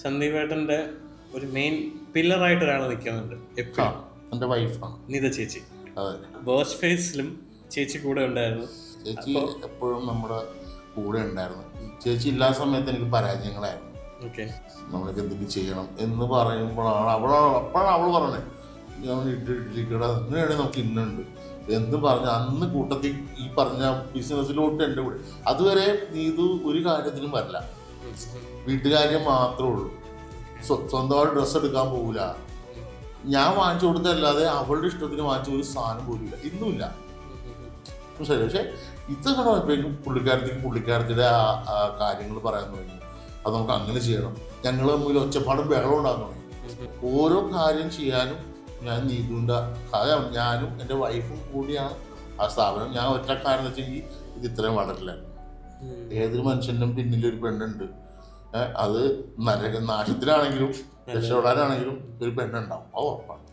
സന്ദീപേട്ടന്റെ ഒരു മെയിൻ പില്ലറായിട്ട് ഒരാൾ നിൽക്കുന്നുണ്ട് എപ്പോഴും. എൻ്റെ വൈഫാണ് നീത ചേച്ചി. അതെ, ബോസ് ഫേസിലും ചേച്ചി കൂടെ ഉണ്ടായിരുന്നു. ചേച്ചി എപ്പോഴും നമ്മുടെ കൂടെ ഉണ്ടായിരുന്നു. ചേച്ചി ഇല്ലാത്ത സമയത്ത് എനിക്ക് പരാജയങ്ങളായിരുന്നു. നമ്മൾക്ക് എന്തെങ്കിലും ചെയ്യണം എന്ന് പറയുമ്പോഴാണ് അപ്പോഴാണ് അവൾ പറഞ്ഞത്, ഞാൻ ഇഡ്ഡലിക്കട അങ്ങനെയാണെങ്കിൽ നമുക്ക് ഇന്നുണ്ട് എന്ന് പറഞ്ഞ അന്ന് കൂട്ടത്തിൽ ഈ പറഞ്ഞ ബിസിനസ്സിലോട്ട് എൻ്റെ കൂടെ. അതുവരെ നീതു ഒരു കാര്യത്തിനും വരില്ല, വീട്ടുകാര്യം മാത്രമേ ഉള്ളൂ. സ്വന്തമായിട്ട് ഡ്രസ്സ് എടുക്കാൻ പോകില്ല, ഞാൻ വാങ്ങിച്ചു കൊടുത്തല്ലാതെ അവളുടെ ഇഷ്ടത്തിന് വാങ്ങിച്ച ഒരു സാധനം പോലും ഇല്ല, ഇന്നുമില്ല. ശരി, പക്ഷെ ഇതൊക്കെ നോക്കിയപ്പോഴേക്കും പുള്ളിക്കാരത്തിയുടെ ആ കാര്യങ്ങൾ പറയാൻ തുടങ്ങി. അത് നമുക്ക് അങ്ങനെ ചെയ്യണം, ഞങ്ങൾ തമ്മിൽ ഒച്ചപ്പാടും ബഹളം ഉണ്ടാകാൻ തുടങ്ങി. ഓരോ കാര്യം ചെയ്യാനും ഞാൻ നീതുവിൻ്റെ ഞാനും എൻ്റെ വൈഫും കൂടിയാണ് ആ സ്ഥാപനം. ഞാൻ ഒറ്റക്കാരെന്ന് വെച്ചെങ്കിൽ ഇത് ഇത്രയും വളരില്ല. ഏതൊരു മനുഷ്യൻ്റെ പിന്നിലൊരു പെണ്ണുണ്ട്. അത് നാശത്തിലാണെങ്കിലും രക്ഷപ്പെടാനാണെങ്കിലും ഒരു പെണ്ണുണ്ടാവും, അത് ഉറപ്പാണ്.